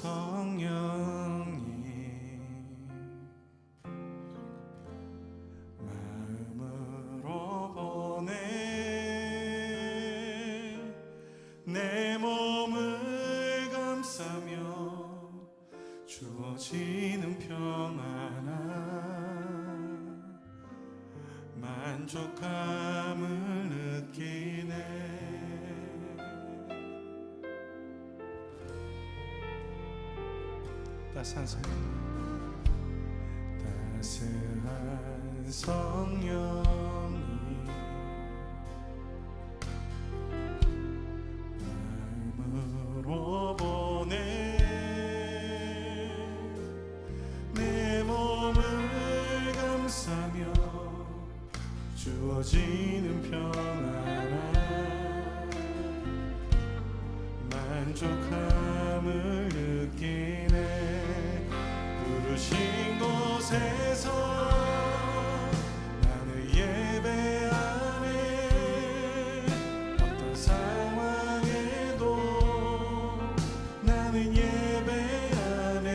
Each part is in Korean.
성령님 마음으로 보내 내 몸을 감싸며 주어지는 평안함 만족함을 느끼네. 따스한 성령이 마음으로 보내 내 몸을 감싸며 주어지는 평안함 만족함을 느끼네. 부르신 곳에서 나는 예배하네. 어떤 상황에도 나는 예배하네.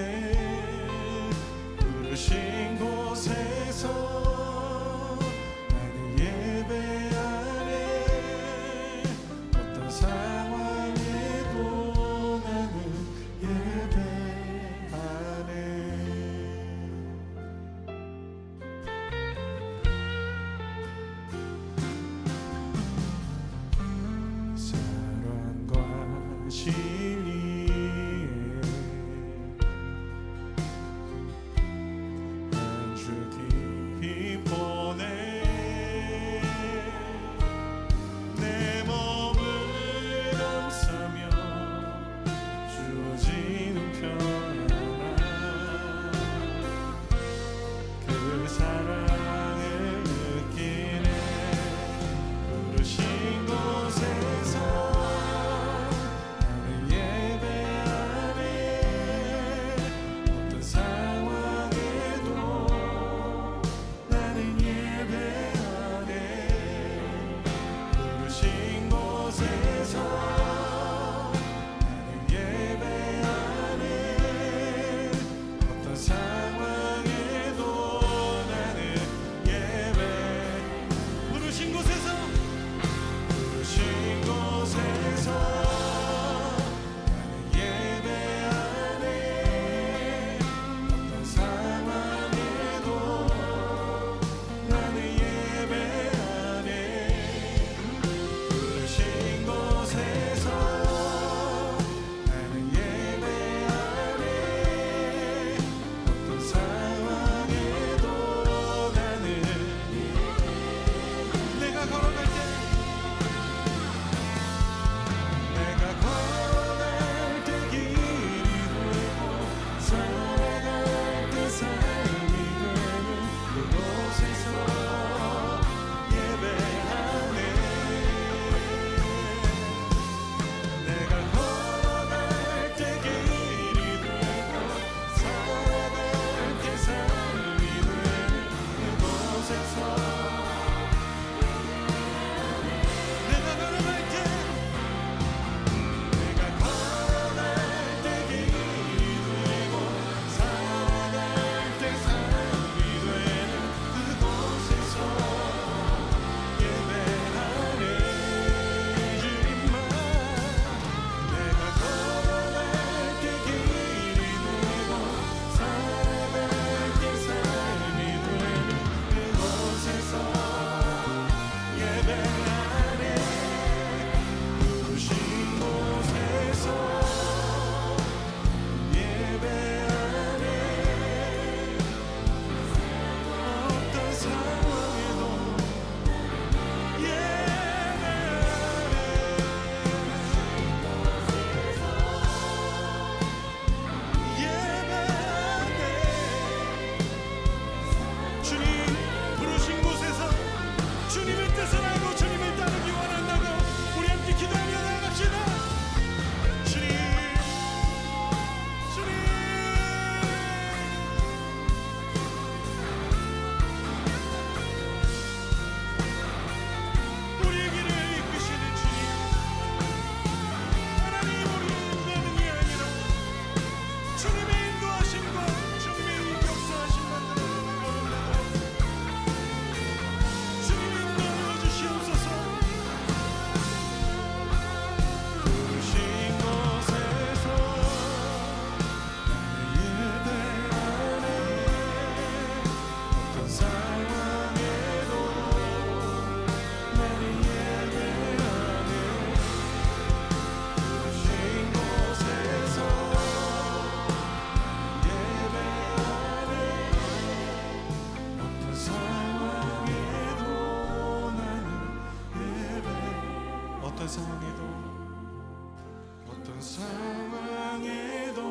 부르신 곳에서 나는 예배하네. 어떤 상황에도 나는 예배하네. 사랑과 진리에 한 주 깊이 보내 내 몸을 감싸며 주어지는 평안함 그 사랑을 느끼네. 부르신 곳에서 나는 예배하네. 어떤 상황에도 나는 예배하네. 부르신 곳에서 나는 예배하네. 어떤 상황에도 나는 예배. 부르신 곳에서 부르신 곳에서 나는 예배하네. 어떤 상황에도 나는 예배하네. 부르신 곳에서 나는 예배하네. 어떤 상황에도 나는 내가 걸어갈 때 길이 되고 살아갈 때 삶이 되는 그곳에서 예배하네. 내가 걸어갈 때 길이 되고 살아갈 때 삶이 되는 그곳에서 내가 걸어갈 때 길이 되고 살아갈 때 삶이 되는 그곳에서 예배하네. 주님만 내가 걸어갈 때 길이 되고 살아갈 때 삶이 되는 그곳에서 예배하네. 부르신 곳에서 예배하네. 어떤 상황에도 예배하네. 주님 부르신 곳에서 주님의 뜻을 알고 주님을 따르기 원한다고 우리 함께 기도하며 나아갑시다. 주님 우리의 길을 이끄시는 주님 하나님, 우리의 인간이 아니라 상황에도 어떤 상황에도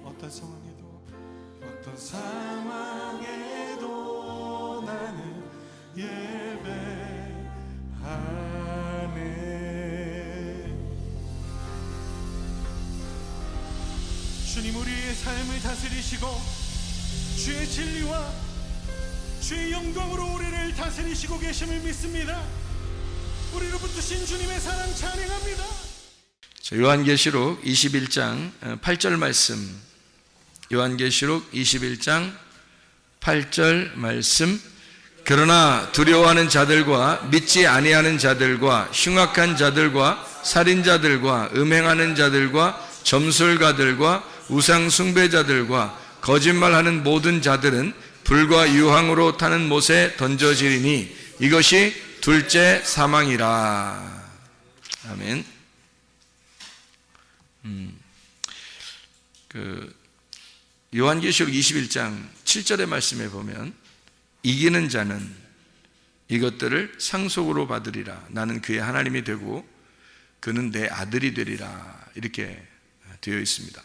어떤 상황에도 어떤 상황에도 나는 예배하네. 주님, 우리의 삶을 다스리시고 주의 진리와 주의 영광으로 우리를 다스리시고 계심을 믿습니다. 우리를 붙드신 주님의 사랑 찬양합니다. 요한계시록 21장 8절 말씀, 요한계시록 21장 8절 말씀. 그러나 두려워하는 자들과 믿지 아니하는 자들과 흉악한 자들과 살인자들과 음행하는 자들과 점술가들과 우상 숭배자들과 거짓말하는 모든 자들은 불과 유황으로 타는 못에 던져지리니 이것이 둘째 사망이라. 아멘. 요한계시록 21장 7절의 말씀에 보면 이기는 자는 이것들을 상속으로 받으리라. 나는 그의 하나님이 되고 그는 내 아들이 되리라. 이렇게 되어 있습니다.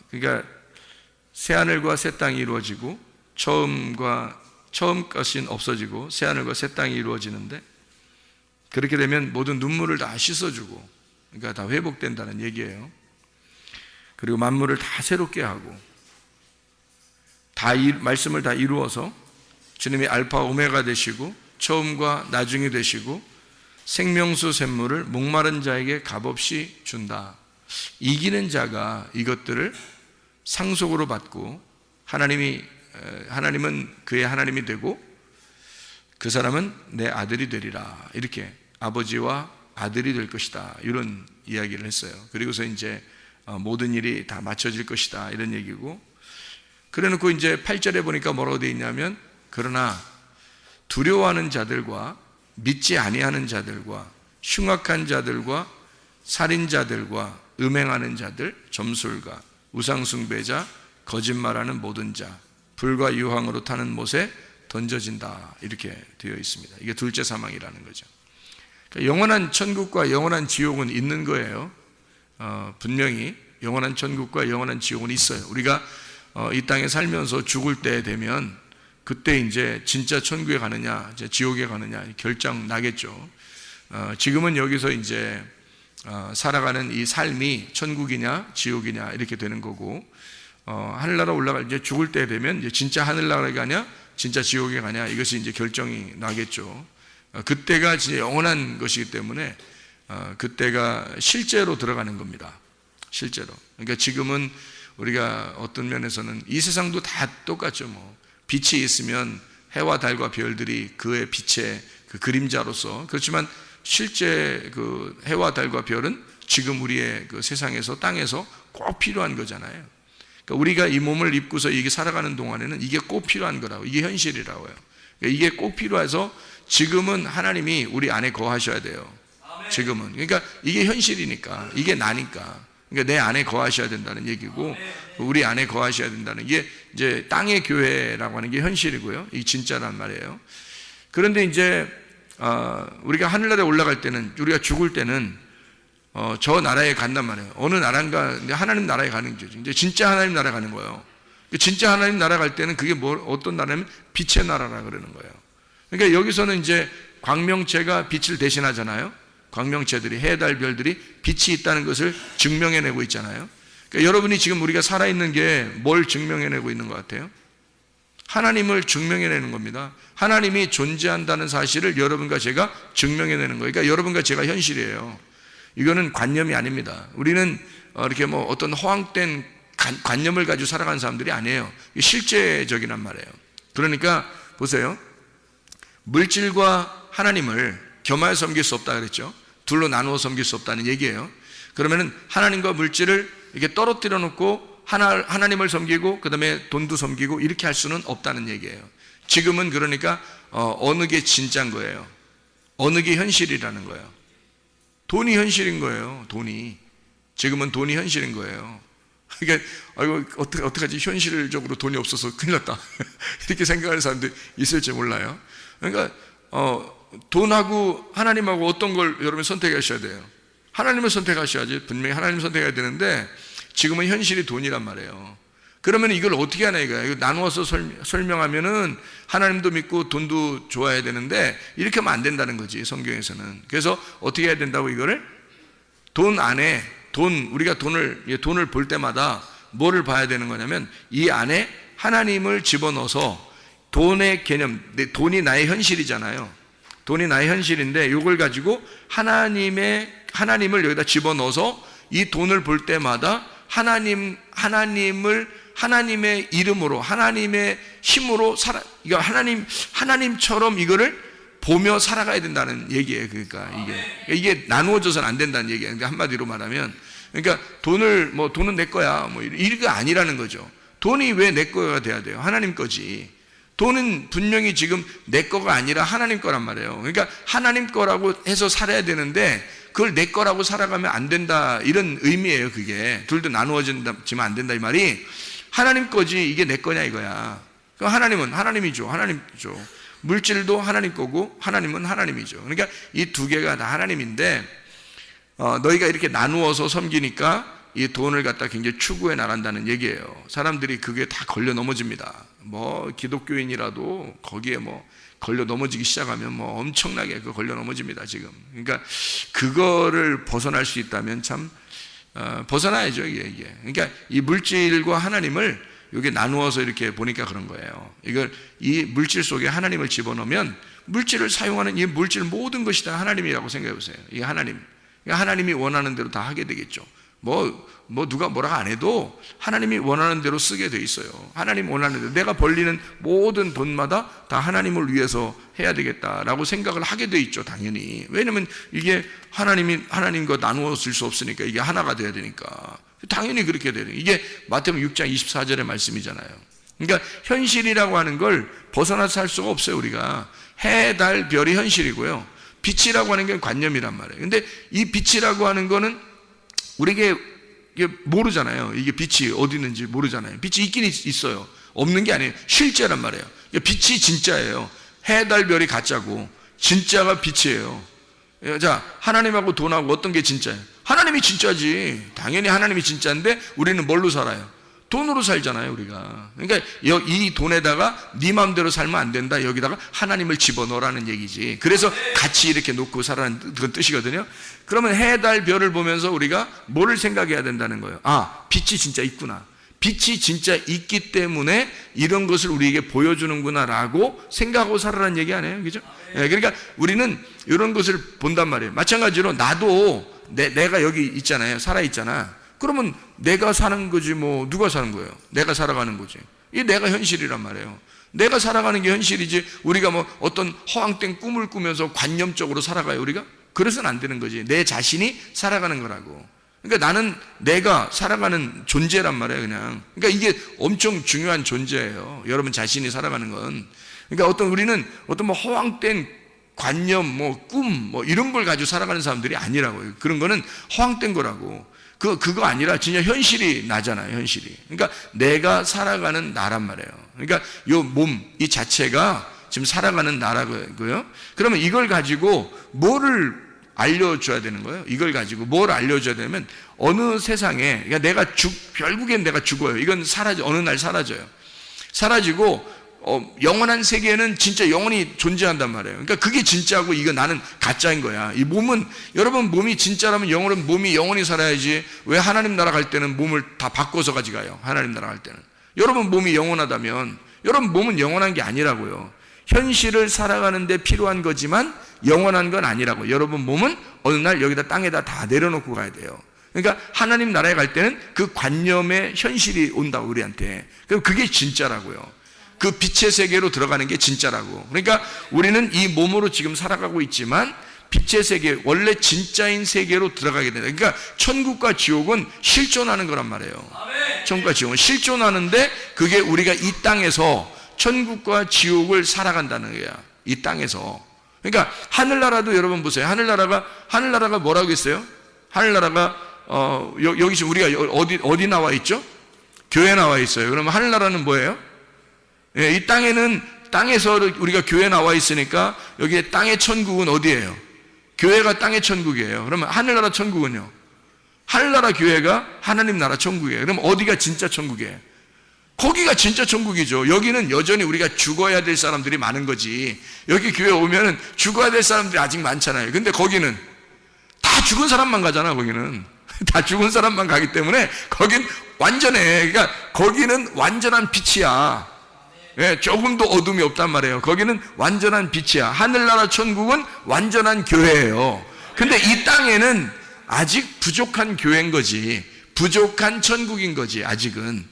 그러니까 새하늘과 새 땅이 이루어지고 처음 것이 없어지고 새하늘과 새 땅이 이루어지는데, 그렇게 되면 모든 눈물을 다 씻어주고, 그러니까 다 회복된다는 얘기예요. 그리고 만물을 다 새롭게 하고 말씀을 다 이루어서 주님이 알파 오메가 되시고 처음과 나중이 되시고 생명수 샘물을 목마른 자에게 값없이 준다. 이기는 자가 이것들을 상속으로 받고 하나님은 그의 하나님이 되고 그 사람은 내 아들이 되리라. 이렇게 아버지와 아들이 될 것이다. 이런 이야기를 했어요. 그리고서 이제 모든 일이 다 맞춰질 것이다. 이런 얘기고, 그래 놓고 이제 8절에 보니까 뭐라고 되어 있냐면, 그러나 두려워하는 자들과 믿지 아니하는 자들과 흉악한 자들과 살인자들과 음행하는 자들, 점술가, 우상숭배자, 거짓말하는 모든 자, 불과 유황으로 타는 못에 던져진다. 이렇게 되어 있습니다. 이게 둘째 사망이라는 거죠. 그러니까 영원한 천국과 영원한 지옥은 있는 거예요. 분명히 영원한 천국과 영원한 지옥은 있어요. 우리가 이 땅에 살면서 죽을 때 되면 그때 이제 진짜 천국에 가느냐 이제 지옥에 가느냐 결정 나겠죠. 지금은 여기서 이제 살아가는 이 삶이 천국이냐 지옥이냐 이렇게 되는 거고, 하늘나라 올라갈 이제 죽을 때 되면 이제 진짜 하늘나라에 가냐 진짜 지옥에 가냐 이것이 이제 결정이 나겠죠. 그때가 진짜 영원한 것이기 때문에 그때가 실제로 들어가는 겁니다. 실제로. 그러니까 지금은 우리가 어떤 면에서는 이 세상도 다 똑같죠. 뭐 빛이 있으면 해와 달과 별들이 그의 빛의 그 그림자로서, 그렇지만 실제 그 해와 달과 별은 지금 우리의 그 세상에서 땅에서 꼭 필요한 거잖아요. 그러니까 우리가 이 몸을 입고서 이게 살아가는 동안에는 이게 꼭 필요한 거라고, 이게 현실이라고요. 그러니까 이게 꼭 필요해서 지금은 하나님이 우리 안에 거하셔야 돼요. 지금은. 그러니까 이게 현실이니까, 이게 나니까. 그러니까 내 안에 거하셔야 된다는 얘기고, 우리 안에 거하셔야 된다는 게 이제 땅의 교회라고 하는 게 현실이고요. 이게 진짜란 말이에요. 그런데 이제 우리가 하늘나라에 올라갈 때는, 우리가 죽을 때는 저 나라에 간단 말이에요. 어느 나라인가 하나님 나라에 가는 거죠. 이제 진짜 하나님 나라 가는 거예요. 진짜 하나님 나라 갈 때는 그게 어떤 나라냐면 빛의 나라라 그러는 거예요. 그러니까 여기서는 이제 광명체가 빛을 대신하잖아요. 광명체들이, 해, 달, 별들이 빛이 있다는 것을 증명해내고 있잖아요. 그러니까 여러분이 지금 우리가 살아있는 게 뭘 증명해내고 있는 것 같아요? 하나님을 증명해내는 겁니다. 하나님이 존재한다는 사실을 여러분과 제가 증명해내는 거예요. 그러니까 여러분과 제가 현실이에요. 이거는 관념이 아닙니다. 우리는 이렇게 뭐 어떤 허황된 관념을 가지고 살아가는 사람들이 아니에요. 실제적이란 말이에요. 그러니까 보세요. 물질과 하나님을 겸하여 섬길 수 없다 그랬죠. 둘로 나누어 섬길 수 없다는 얘기예요. 그러면은 하나님과 물질을 이렇게 떨어뜨려 놓고 하나님을 섬기고 그 다음에 돈도 섬기고 이렇게 할 수는 없다는 얘기예요. 지금은 그러니까 어느 게 진짜인 거예요. 어느 게 현실이라는 거예요. 돈이 현실인 거예요. 돈이. 지금은 돈이 현실인 거예요. 그러니까 아이고 어떡하지, 현실적으로 돈이 없어서 큰일 났다 이렇게 생각하는 사람들이 있을지 몰라요. 그러니까 돈하고 하나님하고 어떤 걸 여러분 선택하셔야 돼요. 하나님을 선택하셔야지. 분명히 하나님 선택해야 되는데 지금은 현실이 돈이란 말이에요. 그러면 이걸 어떻게 하나 이거야. 이거 나누어서 설명하면은 하나님도 믿고 돈도 좋아야 되는데 이렇게 하면 안 된다는 거지, 성경에서는. 그래서 어떻게 해야 된다고, 이거를 돈 안에 우리가 돈을 볼 때마다 뭐를 봐야 되는 거냐면 이 안에 하나님을 집어넣어서, 돈의 개념, 돈이 나의 현실이잖아요. 돈이 나의 현실인데 이걸 가지고 하나님을 여기다 집어넣어서 이 돈을 볼 때마다 하나님의 이름으로, 하나님의 힘으로 이거 하나님처럼 이거를 보며 살아가야 된다는 얘기예요. 그러니까 이게 나누어져서는 안 된다는 얘기예요. 그러니까 한마디로 말하면, 그러니까 돈은 내 거야, 이게 아니라는 거죠. 돈이 왜 내 거가 돼야 돼요? 하나님 거지. 돈은 분명히 지금 내 거가 아니라 하나님 거란 말이에요. 그러니까 하나님 거라고 해서 살아야 되는데 그걸 내 거라고 살아가면 안 된다, 이런 의미예요. 그게 둘도 나누어지면 안 된다, 이 말이. 하나님 거지 이게 내 거냐 이거야. 하나님은 하나님이죠. 물질도 하나님 거고 하나님은 하나님이죠. 그러니까 이 두 개가 다 하나님인데 너희가 이렇게 나누어서 섬기니까 이 돈을 갖다 굉장히 추구해 나간다는 얘기예요. 사람들이 그게 다 걸려 넘어집니다. 기독교인이라도 거기에 걸려 넘어지기 시작하면 엄청나게 걸려 넘어집니다, 지금. 그러니까 그거를 벗어날 수 있다면 참 벗어나야죠, 이게. 그러니까 이 물질과 하나님을 여기 나누어서 이렇게 보니까 그런 거예요. 이 물질 속에 하나님을 집어넣으면 물질을 사용하는 이 물질 모든 것이 다 하나님이라고 생각해 보세요. 이게 하나님이 원하는 대로 다 하게 되겠죠. 누가 뭐라고 안 해도 하나님이 원하는 대로 쓰게 돼 있어요. 하나님 원하는 대로 내가 벌리는 모든 돈마다 다 하나님을 위해서 해야 되겠다라고 생각을 하게 돼 있죠, 당연히. 왜냐면 이게 하나님과 나누어질 수 없으니까, 이게 하나가 돼야 되니까 당연히 그렇게 돼요. 이게 마태복음 6장 24절의 말씀이잖아요. 그러니까 현실이라고 하는 걸 벗어나서 살 수가 없어요. 우리가 해, 달, 별이 현실이고요, 빛이라고 하는 게 관념이란 말이에요. 근데 이 빛이라고 하는 거는 우리에게 모르잖아요. 이게 빛이 어디 있는지 모르잖아요. 빛이 있긴 있어요. 없는 게 아니에요. 실제란 말이에요. 빛이 진짜예요. 해, 달, 별이 가짜고 진짜가 빛이에요. 자, 하나님하고 돈하고 어떤 게 진짜예요? 하나님이 진짜지. 당연히 하나님이 진짜인데 우리는 뭘로 살아요? 돈으로 살잖아요, 우리가. 그러니까 이 돈에다가 네 마음대로 살면 안 된다, 여기다가 하나님을 집어넣으라는 얘기지. 그래서 같이 이렇게 놓고 살아라는 그런 뜻이거든요. 그러면 해, 달, 별을 보면서 우리가 뭐를 생각해야 된다는 거예요? 빛이 진짜 있구나. 빛이 진짜 있기 때문에 이런 것을 우리에게 보여주는구나 라고 생각하고 살아라는 얘기 아니에요? 그죠? 그러니까 우리는 이런 것을 본단 말이에요. 마찬가지로 나도 내가 여기 있잖아요. 살아있잖아. 그러면 내가 사는 거지 누가 사는 거예요? 내가 살아가는 거지. 이게 내가 현실이란 말이에요. 내가 살아가는 게 현실이지, 우리가 어떤 허황된 꿈을 꾸면서 관념적으로 살아가요, 우리가? 그래서는 안 되는 거지. 내 자신이 살아가는 거라고. 그러니까 나는 내가 살아가는 존재란 말이에요, 그냥. 그러니까 이게 엄청 중요한 존재예요, 여러분 자신이 살아가는 건. 그러니까 우리는 허황된 관념, 꿈, 이런 걸 가지고 살아가는 사람들이 아니라고요. 그런 거는 허황된 거라고. 그거 아니라 진짜 현실이 나잖아요, 현실이. 그러니까 내가 살아가는 나란 말이에요. 그러니까 요 몸, 이 자체가 지금 살아가는 나라고요. 그러면 이걸 가지고 뭐를 알려줘야 되는 거예요? 이걸 가지고 뭘 알려줘야 되면, 어느 세상에, 그러니까 결국엔 내가 죽어요. 이건 어느 날 사라져요. 사라지고, 영원한 세계에는 진짜 영원히 존재한단 말이에요. 그러니까 그게 진짜고 이거 나는 가짜인 거야. 이 몸은, 여러분 몸이 진짜라면 몸이 영원히 살아야지. 왜 하나님 나라 갈 때는 몸을 다 바꿔서 가져가요? 하나님 나라 갈 때는. 여러분 몸이 영원하다면 여러분 몸은 영원한 게 아니라고요. 현실을 살아가는 데 필요한 거지만 영원한 건 아니라고. 여러분 몸은 어느 날 여기다 땅에다 다 내려놓고 가야 돼요. 그러니까 하나님 나라에 갈 때는 그 관념의 현실이 온다고, 우리한테. 그럼 그게 진짜라고요. 그 빛의 세계로 들어가는 게 진짜라고. 그러니까 우리는 이 몸으로 지금 살아가고 있지만 빛의 세계, 원래 진짜인 세계로 들어가게 된다. 그러니까 천국과 지옥은 실존하는 거란 말이에요. 천국과 지옥은 실존하는데, 그게 우리가 이 땅에서 천국과 지옥을 살아간다는 거야, 이 땅에서. 그러니까 하늘나라도 여러분 보세요. 하늘나라가 뭐라고 했어요? 하늘나라가 여기 지금 우리가 어디 나와 있죠? 교회 나와 있어요. 그러면 하늘나라는 뭐예요? 예, 이 땅에서 우리가 교회 나와 있으니까 여기 땅의 천국은 어디예요? 교회가 땅의 천국이에요. 그러면 하늘나라 천국은요? 하늘나라 교회가 하나님 나라 천국이에요. 그럼 어디가 진짜 천국이에요? 거기가 진짜 천국이죠. 여기는 여전히 우리가 죽어야 될 사람들이 많은 거지. 여기 교회 오면은 죽어야 될 사람들이 아직 많잖아요. 근데 거기는 다 죽은 사람만 가잖아. 거기는 다 죽은 사람만 가기 때문에 거긴 완전해. 그러니까 거기는 완전한 빛이야. 예, 조금도 어둠이 없단 말이에요. 거기는 완전한 빛이야. 하늘나라 천국은 완전한 교회예요. 근데 이 땅에는 아직 부족한 교회인 거지, 부족한 천국인 거지, 아직은.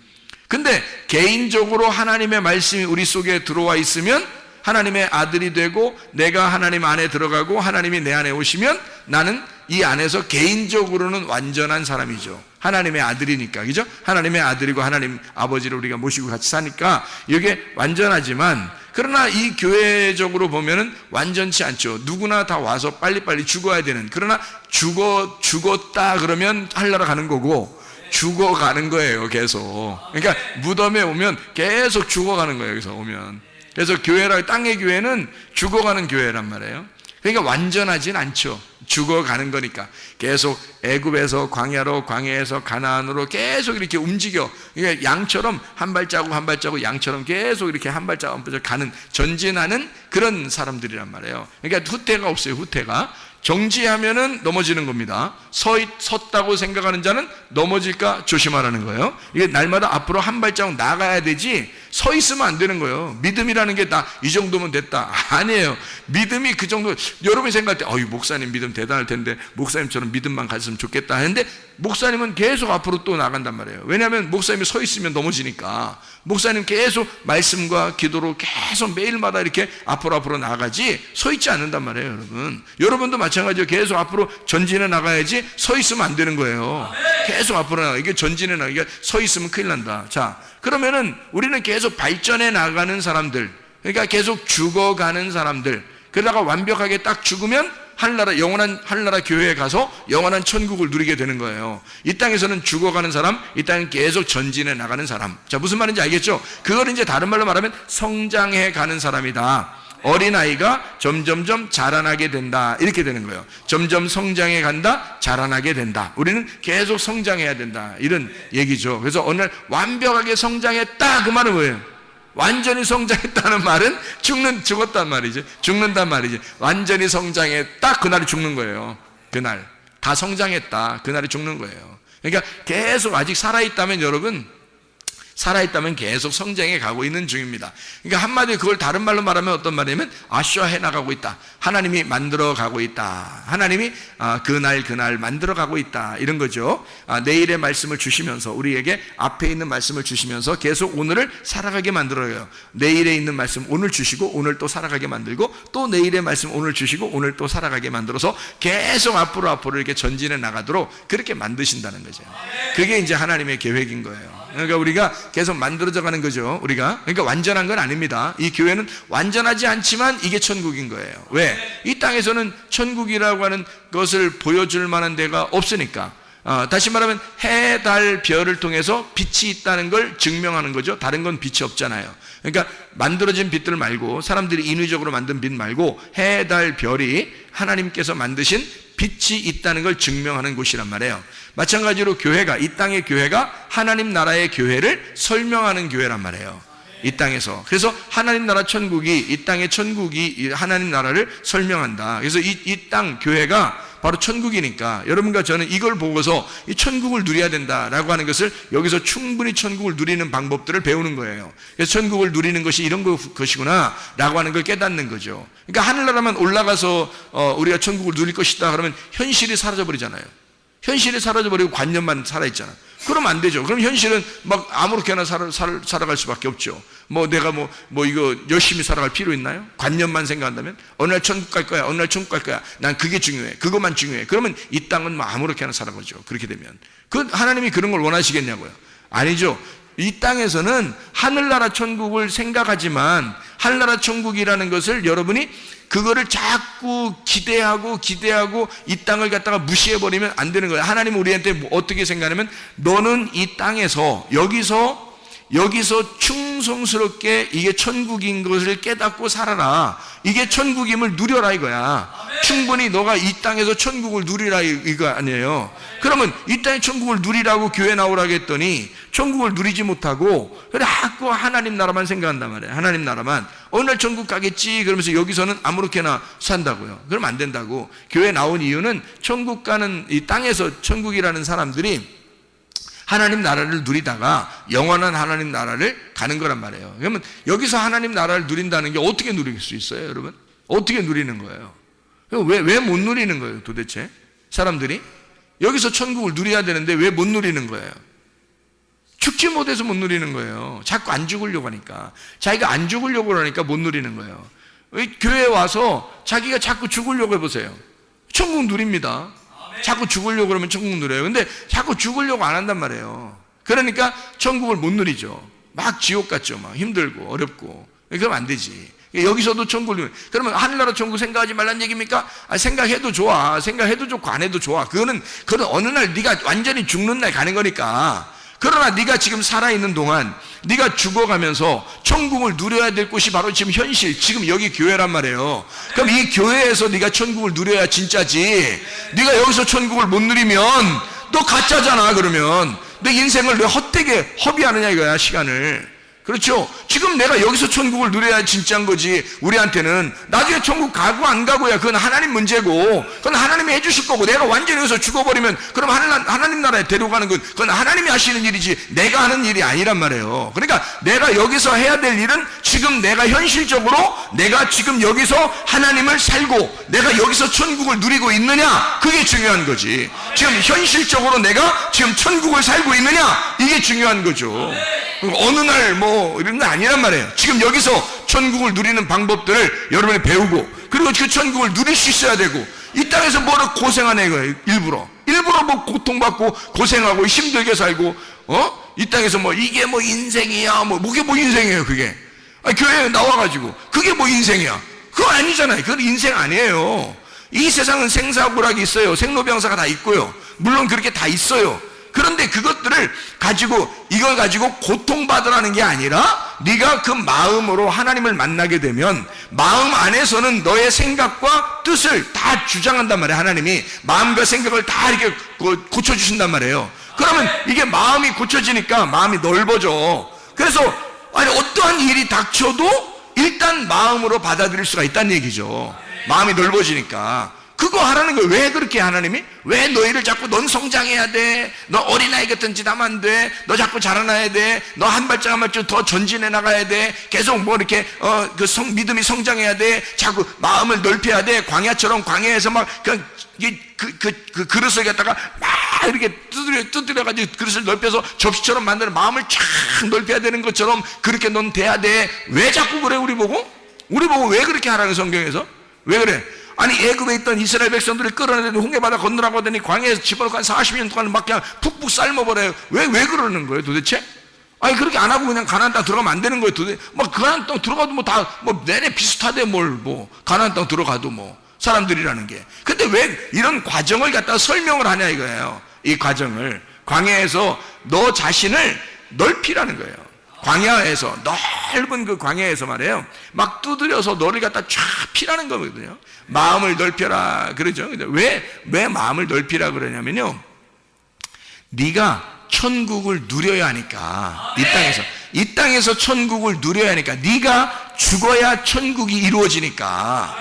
근데 개인적으로 하나님의 말씀이 우리 속에 들어와 있으면 하나님의 아들이 되고 내가 하나님 안에 들어가고 하나님이 내 안에 오시면 나는 이 안에서 개인적으로는 완전한 사람이죠. 하나님의 아들이니까, 그죠? 하나님의 아들이고 하나님 아버지를 우리가 모시고 같이 사니까 이게 완전하지만, 그러나 이 교회적으로 보면은 완전치 않죠. 누구나 다 와서 빨리빨리 죽어야 되는, 그러나 죽었다 그러면 하늘나라 가는 거고 죽어가는 거예요, 계속. 그러니까 무덤에 오면 계속 죽어가는 거예요, 여기서 오면. 그래서 땅의 교회는 죽어가는 교회란 말이에요. 그러니까 완전하진 않죠. 죽어가는 거니까. 계속 애굽에서 광야로, 광야에서 가나안으로 계속 이렇게 움직여. 그러니까 양처럼 한 발자국 한 발자국 양처럼 계속 이렇게 한 발자국 한 발자국 가는, 전진하는 그런 사람들이란 말이에요. 그러니까 후퇴가 없어요, 후퇴가. 정지하면은 넘어지는 겁니다. 섰다고 생각하는 자는 넘어질까 조심하라는 거예요. 이게 날마다 앞으로 한 발자국 나가야 되지 서 있으면 안 되는 거예요. 믿음이라는 게 나 이 정도면 됐다, 아니에요. 믿음이 그 정도. 여러분이 생각할 때 목사님 믿음 대단할 텐데 목사님처럼 믿음만 가졌으면 좋겠다 하는데, 목사님은 계속 앞으로 또 나간단 말이에요. 왜냐하면 목사님이 서 있으면 넘어지니까. 목사님 계속 말씀과 기도로 계속 매일마다 이렇게 앞으로 나가지 서 있지 않는단 말이에요, 여러분. 여러분도 마찬가지로 계속 앞으로 전진해 나가야지 서 있으면 안 되는 거예요. 계속 앞으로 나가. 이게 전진해 나가. 이게 서 있으면 큰일 난다. 자, 그러면은 우리는 계속 발전해 나가는 사람들, 그러니까 계속 죽어가는 사람들, 그러다가 완벽하게 딱 죽으면 영원한 하늘나라 교회에 가서 영원한 천국을 누리게 되는 거예요. 이 땅에서는 죽어가는 사람, 이 땅은 계속 전진해 나가는 사람. 자, 무슨 말인지 알겠죠? 그걸 이제 다른 말로 말하면 성장해 가는 사람이다. 어린아이가 점점점 자라나게 된다, 이렇게 되는 거예요. 점점 성장해 간다, 자라나게 된다. 우리는 계속 성장해야 된다, 이런 얘기죠. 그래서 어느 날 완벽하게 성장했다, 그 말은 뭐예요? 완전히 성장했다는 말은 죽었단 말이지. 죽는단 말이지. 완전히 성장했다, 그날이 죽는 거예요. 그날 다 성장했다, 그날이 죽는 거예요. 그러니까 계속 아직 살아있다면, 여러분, 살아있다면 계속 성장해 가고 있는 중입니다. 그러니까 한마디로 그걸 다른 말로 말하면 어떤 말이냐면 아쉬워해 나가고 있다. 하나님이 만들어 가고 있다. 하나님이 그날 만들어 가고 있다, 이런 거죠. 내일의 말씀을 주시면서, 우리에게 앞에 있는 말씀을 주시면서 계속 오늘을 살아가게 만들어요. 내일에 있는 말씀 오늘 주시고 오늘 또 살아가게 만들고, 또 내일의 말씀 오늘 주시고 오늘 또 살아가게 만들어서 계속 앞으로 이렇게 전진해 나가도록 그렇게 만드신다는 거죠. 그게 이제 하나님의 계획인 거예요. 그러니까 우리가 계속 만들어져 가는 거죠. 그러니까 완전한 건 아닙니다. 이 교회는 완전하지 않지만 이게 천국인 거예요. 왜? 이 땅에서는 천국이라고 하는 것을 보여줄 만한 데가 없으니까. 다시 말하면 해, 달, 별을 통해서 빛이 있다는 걸 증명하는 거죠. 다른 건 빛이 없잖아요. 그러니까 만들어진 빛들 말고, 사람들이 인위적으로 만든 빛 말고 해, 달, 별이 하나님께서 만드신 빛이 있다는 걸 증명하는 곳이란 말이에요. 마찬가지로 교회가, 이 땅의 교회가 하나님 나라의 교회를 설명하는 교회란 말이에요. 이 땅에서. 그래서 하나님 나라 천국이, 이 땅의 천국이 하나님 나라를 설명한다. 그래서 이 땅 교회가 바로 천국이니까 여러분과 저는 이걸 보고서 이 천국을 누려야 된다라고 하는 것을, 여기서 충분히 천국을 누리는 방법들을 배우는 거예요. 그래서 천국을 누리는 것이 이런 것이구나 라고 하는 걸 깨닫는 거죠. 그러니까 하늘나라만 올라가서 우리가 천국을 누릴 것이다 그러면 현실이 사라져버리잖아요. 현실이 사라져버리고 관념만 살아있잖아. 그러면 안 되죠. 그럼 현실은 막 아무렇게나 살아갈 수밖에 없죠. 내가 이거 열심히 살아갈 필요 있나요? 관념만 생각한다면 어느 날 천국 갈 거야, 어느 날 천국 갈 거야, 난 그게 중요해, 그것만 중요해. 그러면 이 땅은 아무렇게나 살아가죠. 그렇게 되면 하나님이 그런 걸 원하시겠냐고요? 아니죠. 이 땅에서는 하늘나라 천국을 생각하지만 하늘나라 천국이라는 것을 여러분이 그거를 자꾸 기대하고 이 땅을 갖다가 무시해버리면 안 되는 거예요. 하나님은 우리한테 어떻게 생각하냐면 너는 이 땅에서 여기서 충성스럽게 이게 천국인 것을 깨닫고 살아라. 이게 천국임을 누려라 이거야. 충분히 너가 이 땅에서 천국을 누리라 이거 아니에요. 그러면 이 땅의 천국을 누리라고 교회 나오라고 했더니 천국을 누리지 못하고 그래 자꾸 하나님 나라만 생각한단 말이에요. 하나님 나라만. 어느 날 천국 가겠지 그러면서 여기서는 아무렇게나 산다고요. 그러면 안 된다고. 교회 나온 이유는 천국 가는 이 땅에서 천국이라는 사람들이 하나님 나라를 누리다가 영원한 하나님 나라를 가는 거란 말이에요. 그러면 여기서 하나님 나라를 누린다는 게 어떻게 누릴 수 있어요, 여러분? 어떻게 누리는 거예요? 왜 못 누리는 거예요, 도대체? 사람들이? 여기서 천국을 누려야 되는데 왜 못 누리는 거예요? 죽지 못해서 못 누리는 거예요. 자꾸 안 죽으려고 하니까. 자기가 안 죽으려고 하니까 못 누리는 거예요. 교회에 와서 자기가 자꾸 죽으려고 해보세요. 천국 누립니다. 자꾸 죽으려고 그러면 천국 누려요. 근데 자꾸 죽으려고 안 한단 말이에요. 그러니까 천국을 못 누리죠. 막 지옥 같죠. 막 힘들고 어렵고. 그러면 안 되지. 여기서도 천국을 누려. 그러면 하늘나라 천국 생각하지 말란 얘기입니까? 생각해도 좋아. 생각해도 좋고 안 해도 좋아. 그거는 어느 날 네가 완전히 죽는 날 가는 거니까. 그러나 네가 지금 살아있는 동안 네가 죽어가면서 천국을 누려야 될 곳이 바로 지금 현실, 지금 여기 교회란 말이에요. 그럼 이 교회에서 네가 천국을 누려야 진짜지. 네가 여기서 천국을 못 누리면 너 가짜잖아. 그러면 내 인생을 왜 헛되게 허비하느냐 이거야, 시간을. 그렇죠? 지금 내가 여기서 천국을 누려야 진짜인 거지. 우리한테는 나중에 천국 가고 안 가고야 그건 하나님 문제고, 그건 하나님이 해주실 거고, 내가 완전히 여기서 죽어버리면 그럼 하나님 나라에 데려가는 건 그건 하나님이 하시는 일이지 내가 하는 일이 아니란 말이에요. 그러니까 내가 여기서 해야 될 일은 지금 내가 현실적으로 내가 지금 여기서 하나님을 살고 내가 여기서 천국을 누리고 있느냐, 그게 중요한 거지. 지금 현실적으로 내가 지금 천국을 살고 있느냐, 이게 중요한 거죠. 어느 날 이런 거 아니란 말이에요. 지금 여기서 천국을 누리는 방법들을 여러분이 배우고, 그리고 그 천국을 누릴 수 있어야 되고, 이 땅에서 뭐를 고생하네 이거예요. 일부러 뭐 고통받고 고생하고 힘들게 살고, 이 땅에서 이게 인생이야, 그게 인생이에요. 그게 교회에 나와가지고 그게 인생이야, 그거 아니잖아요. 그건 인생 아니에요. 이 세상은 생사고락이 있어요. 생로병사가 다 있고요. 물론 그렇게 다 있어요. 그런데 그것들을 가지고, 이걸 가지고 고통받으라는 게 아니라 네가 그 마음으로 하나님을 만나게 되면 마음 안에서는 너의 생각과 뜻을 다 주장한단 말이에요. 하나님이 마음과 생각을 다 이렇게 고쳐주신단 말이에요. 그러면 이게 마음이 고쳐지니까 마음이 넓어져. 그래서 어떠한 일이 닥쳐도 일단 마음으로 받아들일 수가 있다는 얘기죠. 마음이 넓어지니까. 그거 하라는 거예요. 왜 그렇게 하나님이? 왜 너희를 자꾸 넌 성장해야 돼, 너 어린아이 같은 짓 하면 안 돼, 너 자꾸 자라나야 돼, 너 한 발짝 한 발짝 더 전진해 나가야 돼, 계속 이렇게 믿음이 성장해야 돼, 자꾸 마음을 넓혀야 돼, 광야처럼 광야에서 막 그 그릇을 갖다가 막 이렇게 두드려가지고 그릇을 넓혀서 접시처럼 만드는, 마음을 쫙 넓혀야 되는 것처럼 그렇게 넌 돼야 돼. 왜 자꾸 그래? 우리 보고 왜 그렇게 하라는, 성경에서 왜 그래? 아니 애굽에 있던 이스라엘 백성들을 끌어내더니 홍해바다 건너라고 하더니 광야에서 집어넣고 한 40년 동안 막 그냥 푹푹 삶아버려요. 왜 그러는 거예요 도대체? 아니 그렇게 안 하고 그냥 가나안 땅 들어가면 안 되는 거예요. 도대체 가나안 땅 들어가도 다 내내 비슷하대. 가나안 땅 들어가도 사람들이라는 게. 근데 왜 이런 과정을 갖다 설명을 하냐 이거예요. 이 과정을 광야에서 너 자신을 넓히라는 거예요. 광야에서, 넓은 그 광야에서 말이에요, 막 두드려서 너를 갖다 쫙 피라는 거거든요. 마음을 넓혀라 그러죠. 왜 마음을 넓히라 그러냐면요, 네가 천국을 누려야 하니까. 이 땅에서 천국을 누려야 하니까. 네가 죽어야 천국이 이루어지니까.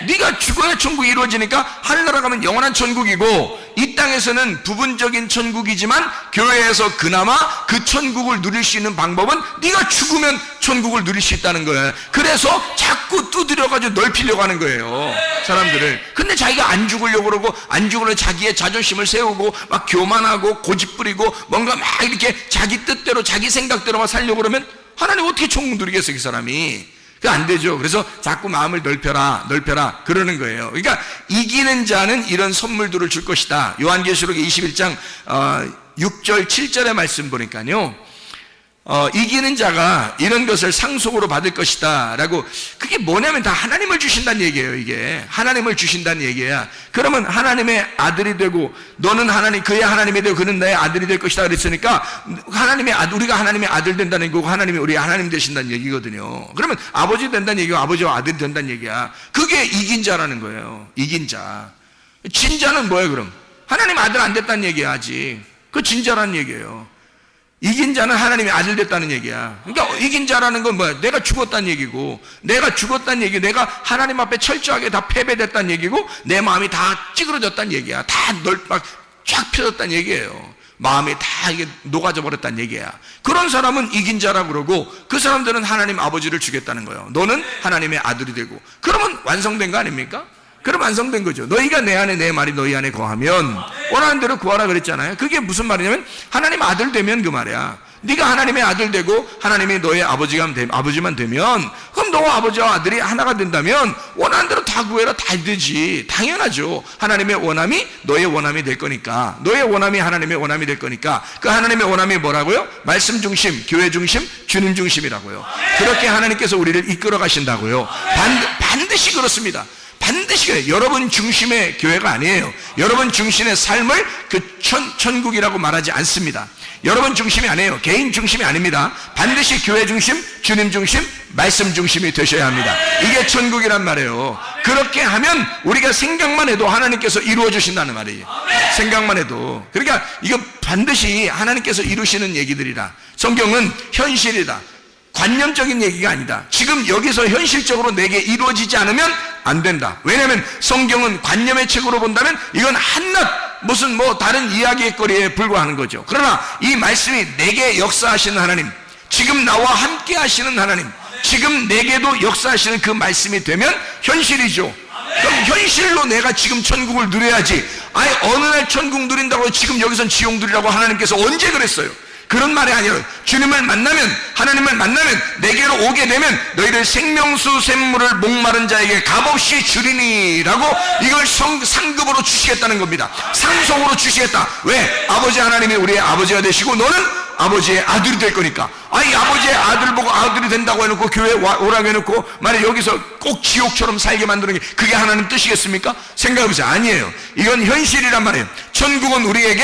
네가 죽어야 천국이 이루어지니까. 하늘나라 가면 영원한 천국이고, 이 땅에서는 부분적인 천국이지만 교회에서 그나마 그 천국을 누릴 수 있는 방법은 네가 죽으면 천국을 누릴 수 있다는 거예요. 그래서 자꾸 두드려가지고 넓히려고 하는 거예요, 사람들을. 근데 자기가 안 죽으려고 그러고, 안 죽으려고 자기의 자존심을 세우고 막 교만하고 고집부리고 뭔가 막 이렇게 자기 뜻대로 자기 생각대로만 살려고 그러면 하나님 어떻게 천국 누리겠어요, 그 사람이. 그거 안 되죠. 그래서 자꾸 마음을 넓혀라 그러는 거예요. 그러니까 이기는 자는 이런 선물들을 줄 것이다. 요한계시록 21장 6절 7절의 말씀 보니까요, 이기는 자가 이런 것을 상속으로 받을 것이다 라고, 그게 뭐냐면 다 하나님을 주신다는 얘기예요. 이게 하나님을 주신다는 얘기야. 그러면 하나님의 아들이 되고, 너는 하나님, 그의 하나님이 되고 그는 나의 아들이 될 것이다 그랬으니까 우리가 하나님의 아들 된다는 얘기고 하나님이 우리 하나님 되신다는 얘기거든요. 그러면 아버지 된다는 얘기고 아버지와 아들이 된다는 얘기야. 그게 이긴 자라는 거예요. 이긴 자. 진자는 뭐예요? 그럼 하나님 아들 안 됐다는 얘기야. 아직 그 진자라는 얘기예요. 이긴 자는 하나님의 아들 됐다는 얘기야. 그러니까 이긴 자라는 건 뭐야? 내가 죽었다는 얘기고, 내가 죽었다는 얘기, 내가 하나님 앞에 철저하게 다 패배됐다는 얘기고, 내 마음이 다 찌그러졌다는 얘기야. 다 막 쫙 펴졌다는 얘기예요. 마음이 다 이게 녹아져 버렸다는 얘기야. 그런 사람은 이긴 자라고 그러고, 그 사람들은 하나님 아버지를 주겠다는 거예요. 너는 하나님의 아들이 되고. 그러면 완성된 거 아닙니까? 그럼 완성된 거죠. 너희가 내 안에, 내 말이 너희 안에 거하면 원하는 대로 구하라 그랬잖아요. 그게 무슨 말이냐면 하나님 아들 되면 그 말이야. 네가 하나님의 아들 되고 하나님이 너의 아버지만 되면, 그럼 너와 아버지와 아들이 하나가 된다면 원하는 대로 다 구해라. 다 되지. 당연하죠. 하나님의 원함이 너의 원함이 될 거니까, 너의 원함이 하나님의 원함이 될 거니까. 그 하나님의 원함이 뭐라고요? 말씀 중심, 교회 중심, 주님 중심이라고요. 그렇게 하나님께서 우리를 이끌어 가신다고요. 반드시 그렇습니다. 반드시 그래요. 여러분 중심의 교회가 아니에요. 여러분 중심의 삶을 그 천국이라고 말하지 않습니다. 여러분 중심이 아니에요. 개인 중심이 아닙니다. 반드시 교회 중심, 주님 중심, 말씀 중심이 되셔야 합니다. 이게 천국이란 말이에요. 그렇게 하면 우리가 생각만 해도 하나님께서 이루어 주신다는 말이에요. 생각만 해도. 그러니까 이거 반드시 하나님께서 이루시는 얘기들이라. 성경은 현실이다. 관념적인 얘기가 아니다. 지금 여기서 현실적으로 내게 이루어지지 않으면 안 된다. 왜냐하면 성경은 관념의 책으로 본다면 이건 한낱 무슨 다른 이야기의 거리에 불과하는 거죠. 그러나 이 말씀이 내게 역사하시는 하나님, 지금 나와 함께 하시는 하나님, 지금 내게도 역사하시는 그 말씀이 되면 현실이죠. 그럼 현실로 내가 지금 천국을 누려야지. 아니 어느 날 천국 누린다고 지금 여기선 지옥 누리라고 하나님께서 언제 그랬어요? 그런 말이 아니라 주님을 만나면, 하나님을 만나면, 내게로 오게 되면 너희를 생명수 샘물을 목마른 자에게 값없이 주리니라고, 이걸 상급으로 주시겠다는 겁니다. 상속으로 주시겠다. 왜? 아버지 하나님이 우리의 아버지가 되시고 너는 아버지의 아들이 될 거니까. 아니 아버지의 아들 보고 아들이 된다고 해놓고 교회 오라고 해놓고 만약 여기서 꼭 지옥처럼 살게 만드는 게 그게 하나님 뜻이겠습니까? 생각해보세요. 아니에요. 이건 현실이란 말이에요. 천국은 우리에게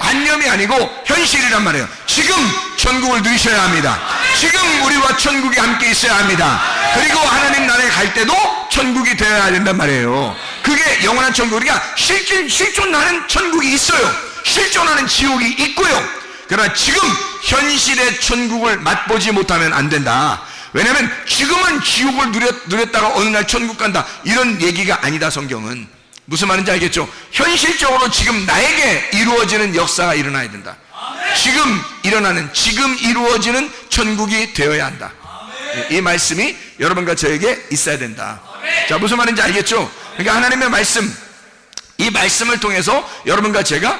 관념이 아니고 현실이란 말이에요. 지금 천국을 누리셔야 합니다. 지금 우리와 천국이 함께 있어야 합니다. 그리고 하나님 나라에 갈 때도 천국이 되어야 된단 말이에요. 그게 영원한 천국. 우리가 실존하는 천국이 있어요. 실존하는 지옥이 있고요. 그러나 지금 현실의 천국을 맛보지 못하면 안 된다. 왜냐하면 지금은 지옥을 누렸다가 어느 날 천국 간다, 이런 얘기가 아니다. 성경은 무슨 말인지 알겠죠? 현실적으로 지금 나에게 이루어지는 역사가 일어나야 된다. 지금 이루어지는 천국이 되어야 한다. 이 말씀이 여러분과 저에게 있어야 된다. 자, 무슨 말인지 알겠죠? 그러니까 하나님의 말씀, 이 말씀을 통해서 여러분과 제가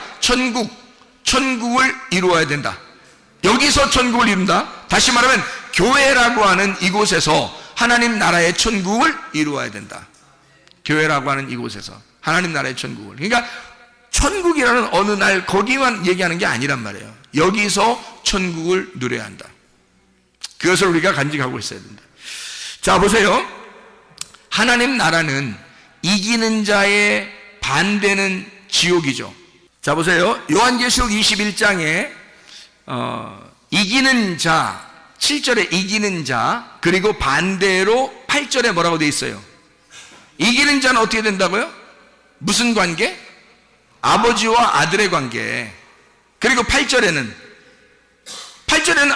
천국을 이루어야 된다. 여기서 천국을 이룬다. 다시 말하면 교회라고 하는 이곳에서 하나님 나라의 천국을 이루어야 된다. 교회라고 하는 이곳에서 하나님 나라의 천국을. 그러니까 천국이라는 어느 날 거기만 얘기하는 게 아니란 말이에요. 여기서 천국을 누려야 한다. 그것을 우리가 간직하고 있어야 된다. 자, 보세요. 하나님 나라는 이기는 자의 반대는 지옥이죠. 자, 보세요. 요한계시록 21장에 이기는 자, 7절에 이기는 자, 그리고 반대로 8절에 뭐라고 돼 있어요? 이기는 자는 어떻게 된다고요? 무슨 관계? 아버지와 아들의 관계. 그리고 8절에는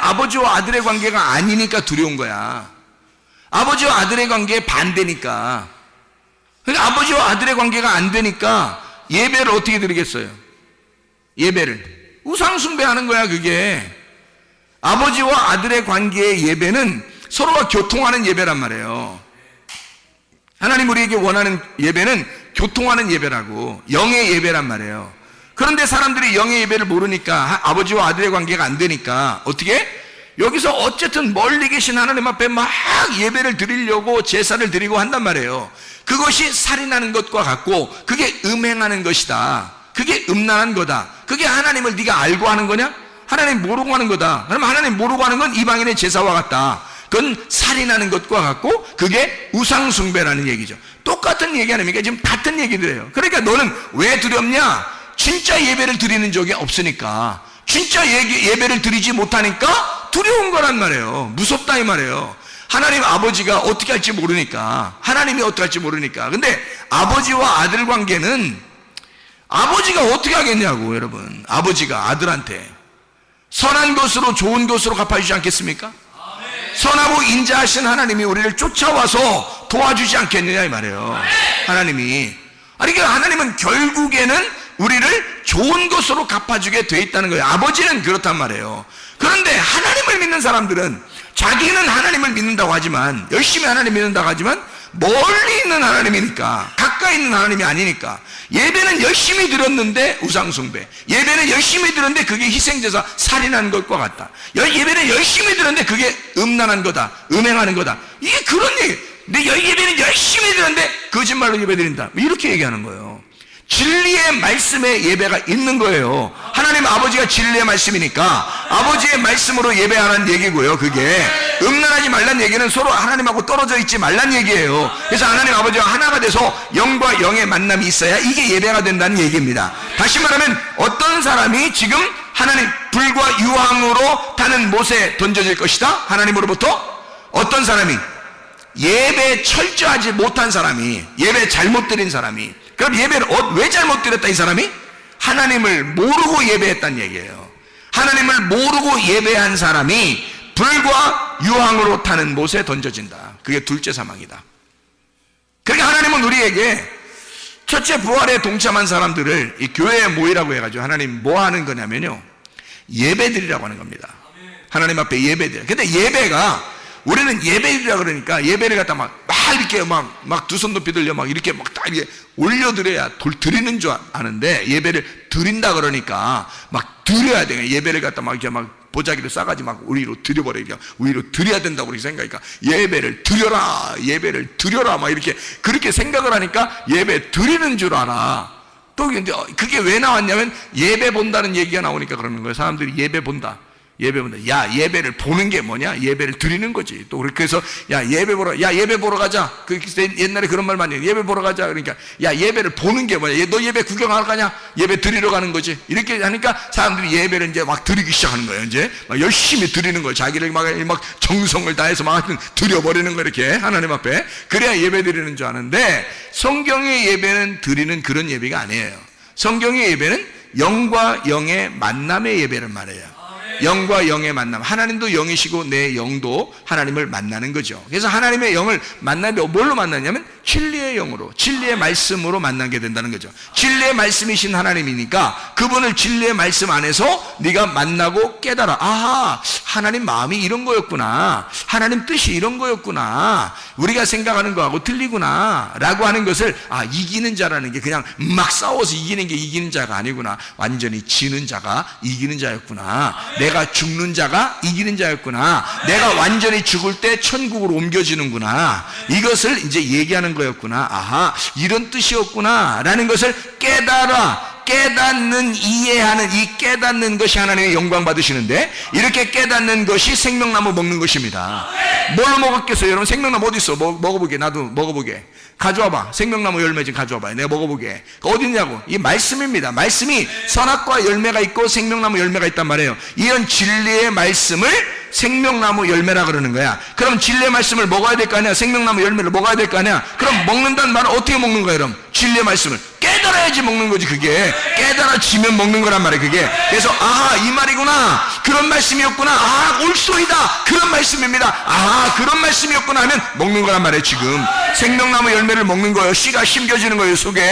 아버지와 아들의 관계가 아니니까 두려운 거야. 아버지와 아들의 관계에 반대니까. 그러니까 아버지와 아들의 관계가 안 되니까 예배를 어떻게 드리겠어요? 예배를 우상 숭배하는 거야. 그게 아버지와 아들의 관계의 예배는 서로가 교통하는 예배란 말이에요. 하나님 우리에게 원하는 예배는 교통하는 예배라고, 영의 예배란 말이에요. 그런데 사람들이 영의 예배를 모르니까, 아버지와 아들의 관계가 안 되니까 어떻게? 여기서 어쨌든 멀리 계신 하나님 앞에 막 예배를 드리려고 제사를 드리고 한단 말이에요. 그것이 살인하는 것과 같고, 그게 음행하는 것이다. 그게 음란한 거다. 그게 하나님을 네가 알고 하는 거냐? 하나님 모르고 하는 거다. 그러면 하나님 모르고 하는 건 이방인의 제사와 같다. 그건 살인하는 것과 같고 그게 우상숭배라는 얘기죠. 똑같은 얘기 아닙니까? 지금 같은 얘기들이에요. 그러니까 너는 왜 두렵냐? 진짜 예배를 드리는 적이 없으니까, 진짜 예배를 드리지 못하니까 두려운 거란 말이에요. 무섭다 이 말이에요. 하나님 아버지가 어떻게 할지 모르니까, 하나님이 어떻게 할지 모르니까. 근데 아버지와 아들 관계는 아버지가 어떻게 하겠냐고. 여러분, 아버지가 아들한테 선한 것으로 좋은 것으로 갚아주지 않겠습니까? 선하고 인자하신 하나님이 우리를 쫓아와서 도와주지 않겠느냐 이 말이에요. 하나님이, 아니 그러니까 하나님은 결국에는 우리를 좋은 것으로 갚아주게 돼 있다는 거예요. 아버지는 그렇단 말이에요. 그런데 하나님을 믿는 사람들은 자기는 하나님을 믿는다고 하지만, 열심히 하나님 믿는다고 하지만 멀리 있는 하나님이니까, 가까이 있는 하나님이 아니니까, 예배는 열심히 드렸는데 우상숭배, 예배는 열심히 드렸는데 그게 희생제사 살인하는 것과 같다, 예배는 열심히 드렸는데 그게 음란한 거다, 음행하는 거다, 이게 그런 얘기. 내 예배는 열심히 드렸는데 거짓말로 예배 드린다, 이렇게 얘기하는 거예요. 진리의 말씀에 예배가 있는 거예요. 하나님 아버지가 진리의 말씀이니까 아버지의 말씀으로 예배하라는 얘기고요. 그게 음란하지 말란 얘기는 서로 하나님하고 떨어져 있지 말란 얘기예요. 그래서 하나님 아버지와 하나가 돼서 영과 영의 만남이 있어야 이게 예배가 된다는 얘기입니다. 다시 말하면 어떤 사람이 지금 하나님 불과 유황으로 타는 못에 던져질 것이다, 하나님으로부터. 어떤 사람이 예배 철저하지 못한 사람이, 예배 잘못 드린 사람이, 그럼 예배를 왜 잘못 드렸다 이 사람이? 하나님을 모르고 예배했다는 얘기예요. 하나님을 모르고 예배한 사람이 불과 유황으로 타는 못에 던져진다. 그게 둘째 사망이다. 그러니까 하나님은 우리에게 첫째 부활에 동참한 사람들을 이 교회에 모이라고 해가지고 하나님 뭐 하는 거냐면요, 예배 드리라고 하는 겁니다. 하나님 앞에 예배 드려. 근데 예배가, 우리는 예배드리라 그러니까 예배를 갖다 막 이렇게 막 두 손 높이 들려 막 이렇게 막 딱 이렇게 올려드려야 드리는 줄 아는데, 예배를 드린다 그러니까 막 드려야 돼. 예배를 갖다 막 이렇게 막 보자기를 싸가지 막 우리로 드려버리니까, 우리로 드려야 된다고 그렇게 생각하니까 예배를 드려라, 예배를 드려라 막 이렇게 그렇게 생각을 하니까 예배 드리는 줄 알아. 또 근데 그게 왜 나왔냐면 예배 본다는 얘기가 나오니까 그러는 거예요. 사람들이 예배 본다. 예배 본다. 야, 예배를 보는 게 뭐냐? 예배를 드리는 거지. 또 그렇게 해서 야, 예배 보러 가자. 그 옛날에 그런 말 많이 해요. 예배 보러 가자. 그러니까 야, 예배를 보는 게 뭐냐? 너 예배 구경하러 가냐? 예배 드리러 가는 거지. 이렇게 하니까 사람들이 예배를 이제 막 드리기 시작하는 거예요. 이제 막 열심히 드리는 거예요. 자기를 막 정성을 다해서 막 드려버리는 거, 이렇게 하나님 앞에. 그래야 예배 드리는 줄 아는데, 성경의 예배는 드리는 그런 예배가 아니에요. 성경의 예배는 영과 영의 만남의 예배를 말해요. 영과 영의 만남. 하나님도 영이시고 내 영도 하나님을 만나는 거죠. 그래서 하나님의 영을 만나면 뭘로 만나냐면 진리의 영으로, 진리의 말씀으로 만나게 된다는 거죠. 진리의 말씀이신 하나님이니까 그분을 진리의 말씀 안에서 네가 만나고 깨달아. 아하, 하나님 마음이 이런 거였구나, 하나님 뜻이 이런 거였구나, 우리가 생각하는 거하고 틀리구나 라고 하는 것을, 이기는 자라는 게 그냥 막 싸워서 이기는 게 이기는 자가 아니구나, 완전히 지는 자가 이기는 자였구나, 내가 죽는 자가 이기는 자였구나, 내가 완전히 죽을 때 천국으로 옮겨지는구나, 이것을 이제 얘기하는 거였구나. 아하, 이런 뜻이었구나 라는 것을 깨닫는, 이해하는, 이 깨닫는 것이 하나님의 영광 받으시는데, 이렇게 깨닫는 것이 생명나무 먹는 것입니다. 뭘로 먹었겠어요? 여러분, 생명나무 어디 있어? 먹어보게. 나도 먹어보게. 가져와봐. 생명나무 열매 좀 가져와봐. 내가 먹어보게. 어디 있냐고. 이 말씀입니다. 말씀이 선악과 열매가 있고 생명나무 열매가 있단 말이에요. 이런 진리의 말씀을 생명나무 열매라 그러는 거야. 그럼 진리의 말씀을 먹어야 될 거 아니야? 생명나무 열매를 먹어야 될 거 아니야? 그럼 먹는다는 말은 어떻게 먹는 거야? 그럼 진리의 말씀을 깨달아야지 먹는 거지. 그게 깨달아지면 먹는 거란 말이에요. 그게. 그래서 이 말이구나, 그런 말씀이었구나, 올소이다, 그런 말씀입니다, 그런 말씀이었구나 하면 먹는 거란 말이에요. 지금 생명나무 열매를 먹는 거예요. 씨가 심겨지는 거예요, 속에.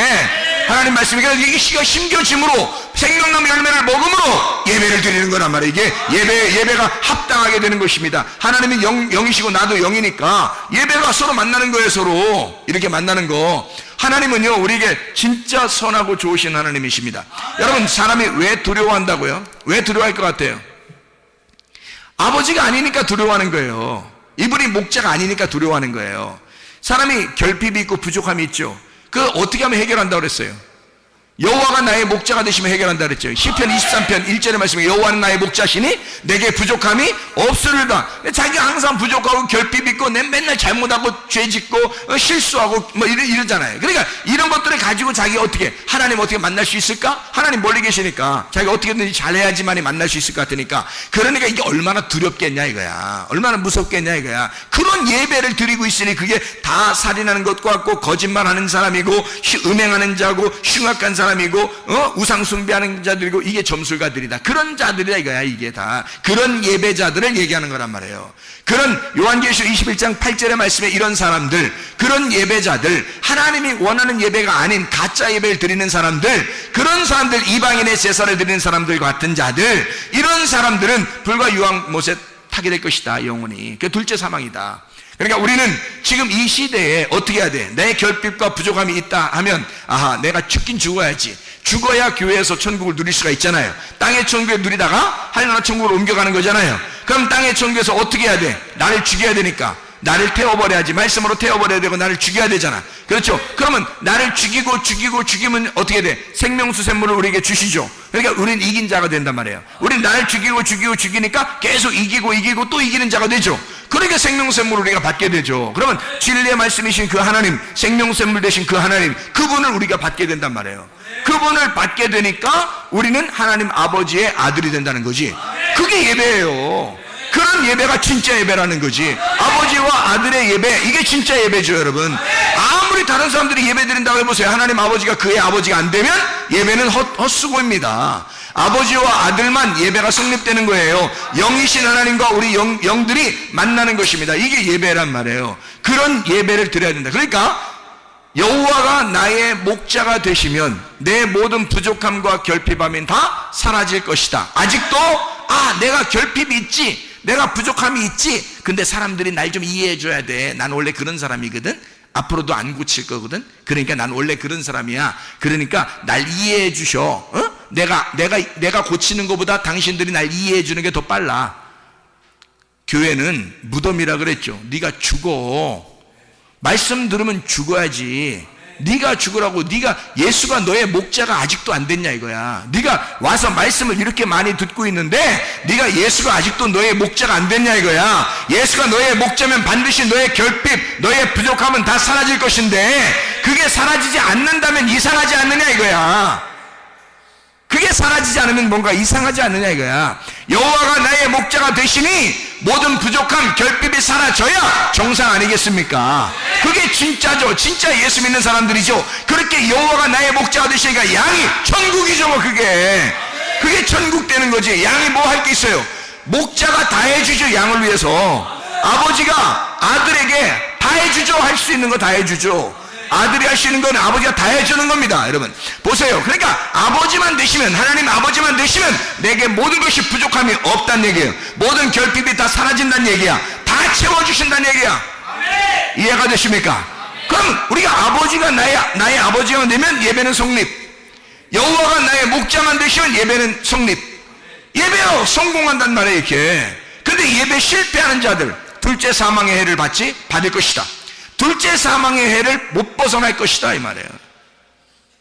하나님 말씀이, 이게 씨가 심겨짐으로 생명나무 열매를 먹음으로 예배를 드리는 거란 말이에요. 이게 예배가 합당하게 되는 것입니다. 하나님이 영이시고 나도 영이니까 예배가 서로 만나는 거예요. 서로 이렇게 만나는 거. 하나님은요, 우리에게 진짜 선하고 좋으신 하나님이십니다. 여러분, 사람이 왜 두려워한다고요? 왜 두려워할 것 같아요? 아버지가 아니니까 두려워하는 거예요. 이분이 목자가 아니니까 두려워하는 거예요. 사람이 결핍이 있고 부족함이 있죠. 그 어떻게 하면 해결한다고 그랬어요? 여호와가 나의 목자가 되시면 해결한다 그랬죠. 시편 23편 1절의 말씀에 여호와는 나의 목자시니 내게 부족함이 없으리로다. 자기가 항상 부족하고 결핍 있고 맨날 잘못하고 죄 짓고 실수하고 뭐 이러잖아요. 그러니까 이런 것들을 가지고 자기가 어떻게 하나님 어떻게 만날 수 있을까? 하나님 멀리 계시니까 자기가 어떻게든지 잘해야지만이 만날 수 있을 것 같으니까, 그러니까 이게 얼마나 두렵겠냐 이거야. 얼마나 무섭겠냐 이거야. 그런 예배를 드리고 있으니 그게 다 살인하는 것과 같고 거짓말하는 사람이고 음행하는 자고 흉악한 사람이고 우상 숭배하는 자들이고 이게 점술가들이다. 그런 자들이다 이거야. 이게 다 그런 예배자들을 얘기하는 거란 말이에요. 그런 요한계시록 21장 8절의 말씀에 이런 사람들, 그런 예배자들, 하나님이 원하는 예배가 아닌 가짜 예배를 드리는 사람들, 그런 사람들, 이방인의 제사를 드리는 사람들 같은 자들, 이런 사람들은 불과 유황못에 타게 될 것이다. 영원히. 그 둘째 사망이다. 그러니까 우리는 지금 이 시대에 어떻게 해야 돼? 내 결핍과 부족함이 있다 하면, 아하, 내가 죽긴 죽어야지. 죽어야 교회에서 천국을 누릴 수가 있잖아요. 땅의 천국을 누리다가 하늘나라 천국으로 옮겨가는 거잖아요. 그럼 땅의 천국에서 어떻게 해야 돼? 나를 죽여야 되니까 나를 태워버려야지. 말씀으로 태워버려야 되고 나를 죽여야 되잖아. 그렇죠? 그러면 나를 죽이면 어떻게 돼? 생명수 샘물을 우리에게 주시죠. 그러니까 우리는 이긴 자가 된단 말이에요. 우리는 나를 죽이니까 계속 이기고 또 이기는 자가 되죠. 그러니까 생명수 샘물을 우리가 받게 되죠. 그러면 진리의 말씀이신 그 하나님, 생명수 샘물 되신 그 하나님, 그분을 우리가 받게 된단 말이에요. 그분을 받게 되니까 우리는 하나님 아버지의 아들이 된다는 거지. 그게 예배예요. 그런 예배가 진짜 예배라는 거지. 아버지와 아들의 예배, 이게 진짜 예배죠. 여러분, 아무리 다른 사람들이 예배 드린다고 해보세요. 하나님 아버지가 그의 아버지가 안 되면 예배는 헛수고입니다. 아버지와 아들만 예배가 성립되는 거예요. 영이신 하나님과 우리 영들이 만나는 것입니다. 이게 예배란 말이에요. 그런 예배를 드려야 된다. 그러니까 여호와가 나의 목자가 되시면 내 모든 부족함과 결핍함이 다 사라질 것이다. 아직도 내가 결핍이 있지, 내가 부족함이 있지, 근데 사람들이 날 좀 이해해 줘야 돼. 난 원래 그런 사람이거든. 앞으로도 안 고칠 거거든. 그러니까 난 원래 그런 사람이야. 그러니까 날 이해해 주셔. 내가 고치는 것보다 당신들이 날 이해해 주는 게 더 빨라. 교회는 무덤이라 그랬죠. 네가 죽어. 말씀 들으면 죽어야지. 네가 죽으라고. 네가 예수가 너의 목자가 아직도 안 됐냐 이거야. 네가 와서 말씀을 이렇게 많이 듣고 있는데 네가 예수가 아직도 너의 목자가 안 됐냐 이거야. 예수가 너의 목자면 반드시 너의 결핍, 너의 부족함은 다 사라질 것인데 그게 사라지지 않는다면 이상하지 않느냐 이거야. 그게 사라지지 않으면 뭔가 이상하지 않느냐 이거야. 여호와가 나의 목자가 되시니 모든 부족함, 결핍이 사라져야 정상 아니겠습니까? 그게 진짜죠. 진짜 예수 믿는 사람들이죠. 그렇게 여호와가 나의 목자가 되시니까 양이 천국이죠. 뭐 그게 천국 되는 거지. 양이 뭐 할 게 있어요? 목자가 다 해주죠. 양을 위해서. 아버지가 아들에게 다 해주죠. 할 수 있는 거 다 해주죠. 아들이 할 수 있는 건 아버지가 다 해주는 겁니다. 여러분 보세요. 그러니까 아버지만 되시면, 하나님 아버지만 되시면 내게 모든 것이 부족함이 없다는 얘기예요. 모든 결핍이 다 사라진다는 얘기야. 다 채워주신다는 얘기야. 이해가 되십니까? 그럼 우리가 아버지가 나의 아버지가 되면 예배는 성립, 여호와가 나의 목자만 되시면 예배는 성립. 예배로 성공한단 말이에요. 이렇게. 근데 예배 실패하는 자들 둘째 사망의 해를 받을 것이다. 둘째 사망의 해를 못 벗어날 것이다 이 말이에요.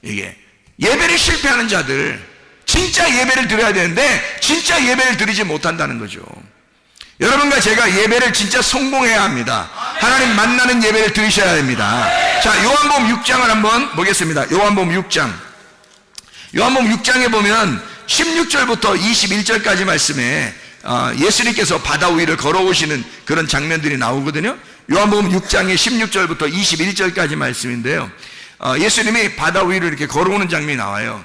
이게 예배를 실패하는 자들, 진짜 예배를 드려야 되는데 진짜 예배를 드리지 못한다는 거죠. 여러분과 제가 예배를 진짜 성공해야 합니다. 하나님 만나는 예배를 드리셔야 됩니다. 자, 요한복음 6장을 한번 보겠습니다. 요한복음 6장. 요한복음 6장에 보면 16절부터 21절까지 말씀에 예수님께서 바다 위를 걸어오시는 그런 장면들이 나오거든요. 요한복음 6장의 16절부터 21절까지 말씀인데요. 예수님이 바다 위를 이렇게 걸어오는 장면이 나와요.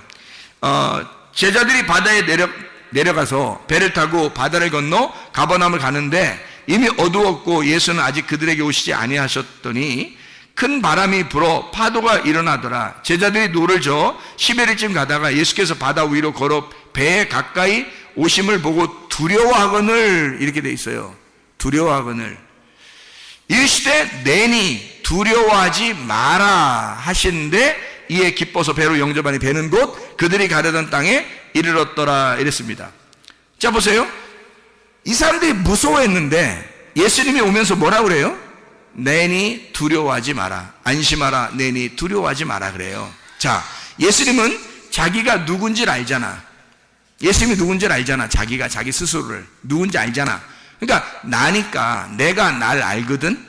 제자들이 바다에 내려가서 배를 타고 바다를 건너 가버나움을 가는데 이미 어두웠고 예수는 아직 그들에게 오시지 아니하셨더니 큰 바람이 불어 파도가 일어나더라. 제자들이 노를 저 11일쯤 가다가 예수께서 바다 위로 걸어 배에 가까이 오심을 보고 두려워하거늘, 이렇게 돼 있어요. 두려워하거늘. 이르시되 내니 두려워하지 마라 하시는데 이에 기뻐서 배로 영접하니 배는 곧 그들이 가려던 땅에 이르렀더라 이랬습니다. 자 보세요. 이 사람들이 무서워했는데 예수님이 오면서 뭐라 그래요? 내니 두려워하지 마라, 안심하라, 내니 두려워하지 마라 그래요. 자, 예수님은 자기가 누군지를 알잖아. 예수님이 누군지를 알잖아. 자기가 자기 스스로를 누군지 알잖아. 그러니까 나니까 내가 날 알거든.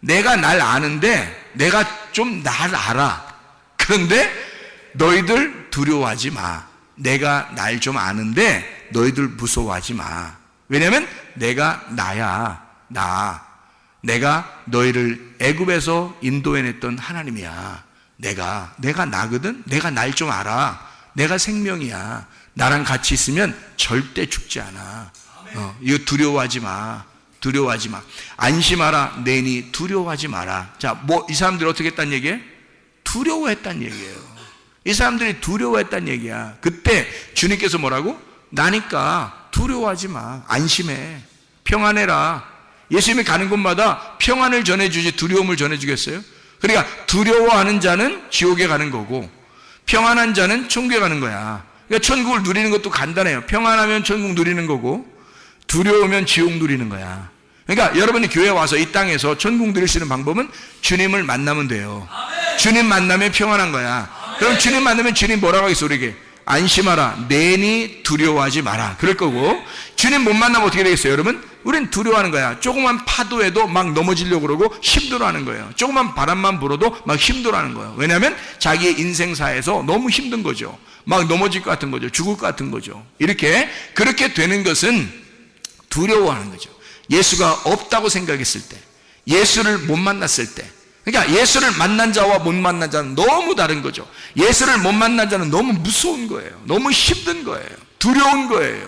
내가 날 아는데 내가 좀 날 알아. 그런데 너희들 두려워하지 마. 내가 날 좀 아는데 너희들 무서워하지 마. 왜냐면 내가 나야. 내가 너희를 애굽에서 인도해냈던 하나님이야. 내가 나거든. 내가 날 좀 알아. 내가 생명이야. 나랑 같이 있으면 절대 죽지 않아. 이거 두려워하지 마. 안심하라. 내니 두려워하지 마라. 자, 이 사람들이 어떻게 했단 얘기예요? 두려워했단 얘기예요. 이 사람들이 두려워했단 얘기야. 그때 주님께서 뭐라고? 나니까 두려워하지 마. 안심해. 평안해라. 예수님이 가는 곳마다 평안을 전해주지 두려움을 전해주겠어요? 그러니까 두려워하는 자는 지옥에 가는 거고 평안한 자는 천국에 가는 거야. 그러니까 천국을 누리는 것도 간단해요. 평안하면 천국 누리는 거고 두려우면 지옥 누리는 거야. 그러니까 여러분이 교회 와서 이 땅에서 천국 누릴 수 있는 방법은 주님을 만나면 돼요. 주님 만나면 평안한 거야. 그럼 주님 만나면 주님 뭐라고 하겠어 우리에게? 안심하라. 내니 두려워하지 마라. 그럴 거고 주님 못 만나면 어떻게 되겠어요 여러분? 우린 두려워하는 거야. 조그만 파도에도 막 넘어지려고 그러고 힘들어하는 거예요. 조그만 바람만 불어도 막 힘들어하는 거예요. 왜냐하면 자기의 인생사에서 너무 힘든 거죠. 막 넘어질 것 같은 거죠. 죽을 것 같은 거죠. 그렇게 되는 것은 두려워하는 거죠. 예수가 없다고 생각했을 때, 예수를 못 만났을 때, 그러니까 예수를 만난 자와 못 만난 자는 너무 다른 거죠. 예수를 못 만난 자는 너무 무서운 거예요. 너무 힘든 거예요. 두려운 거예요.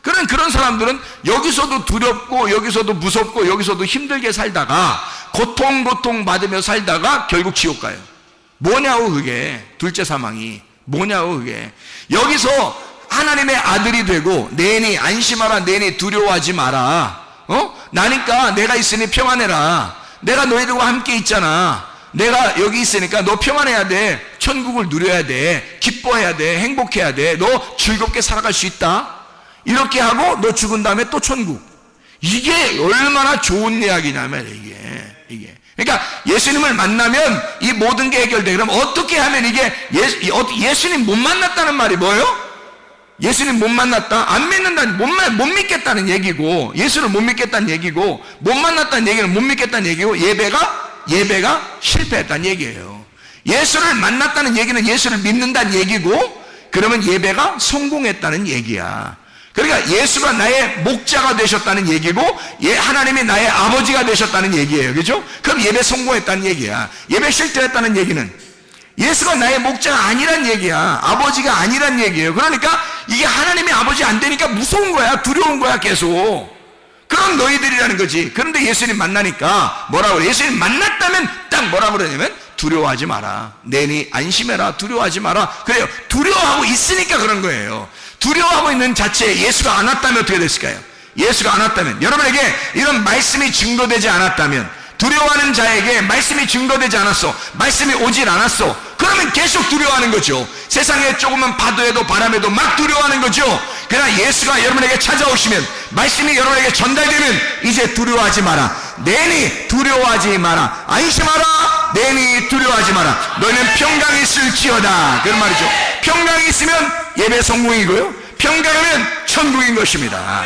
그런 사람들은 여기서도 두렵고 여기서도 무섭고 여기서도 힘들게 살다가 고통 받으며 살다가 결국 지옥 가요. 뭐냐고 그게. 둘째 사망이 뭐냐고 그게. 여기서 하나님의 아들이 되고 내니 안심하라. 내니 두려워하지 마라. 나니까 내가 있으니 평안해라. 내가 너희들과 함께 있잖아. 내가 여기 있으니까 너 평안해야 돼. 천국을 누려야 돼. 기뻐해야 돼. 행복해야 돼. 너 즐겁게 살아갈 수 있다. 이렇게 하고 너 죽은 다음에 또 천국. 이게 얼마나 좋은 이야기냐면 이게. 그러니까 예수님을 만나면 이 모든 게 해결돼. 그럼 어떻게 하면 이게 예수님 못 만났다는 말이 뭐예요? 예수님 못 만났다? 안 믿는다? 못 믿겠다는 얘기고, 예수를 못 믿겠다는 얘기고, 못 만났다는 얘기는 못 믿겠다는 얘기고, 예배가 실패했다는 얘기예요. 예수를 만났다는 얘기는 예수를 믿는다는 얘기고, 그러면 예배가 성공했다는 얘기야. 그러니까 예수가 나의 목자가 되셨다는 얘기고, 하나님이 나의 아버지가 되셨다는 얘기예요. 그죠? 그럼 예배 성공했다는 얘기야. 예배 실패했다는 얘기는 예수가 나의 목자가 아니란 얘기야. 아버지가 아니란 얘기예요. 그러니까 이게 하나님의 아버지 안 되니까 무서운 거야. 두려운 거야 계속. 그럼 너희들이라는 거지. 그런데 예수님 만나니까 뭐라고 그래? 예수님 만났다면 딱 뭐라고 그러냐면 두려워하지 마라. 내니 안심해라. 두려워하지 마라. 그래요. 두려워하고 있으니까 그런 거예요. 두려워하고 있는 자체에 예수가 안 왔다면 어떻게 됐을까요? 예수가 안 왔다면, 여러분에게 이런 말씀이 증거되지 않았다면, 두려워하는 자에게 말씀이 증거되지 않았어, 말씀이 오질 않았어, 그러면 계속 두려워하는 거죠. 세상에 조금만 파도에도 바람에도 막 두려워하는 거죠. 그러나 예수가 여러분에게 찾아오시면, 말씀이 여러분에게 전달되면 이제 두려워하지 마라. 내니 두려워하지 마라. 안심하라. 내니 두려워하지 마라. 너희는 평강이 있을지어다. 그런 말이죠. 평강이 있으면 예배 성공이고요, 평강하면 천국인 것입니다.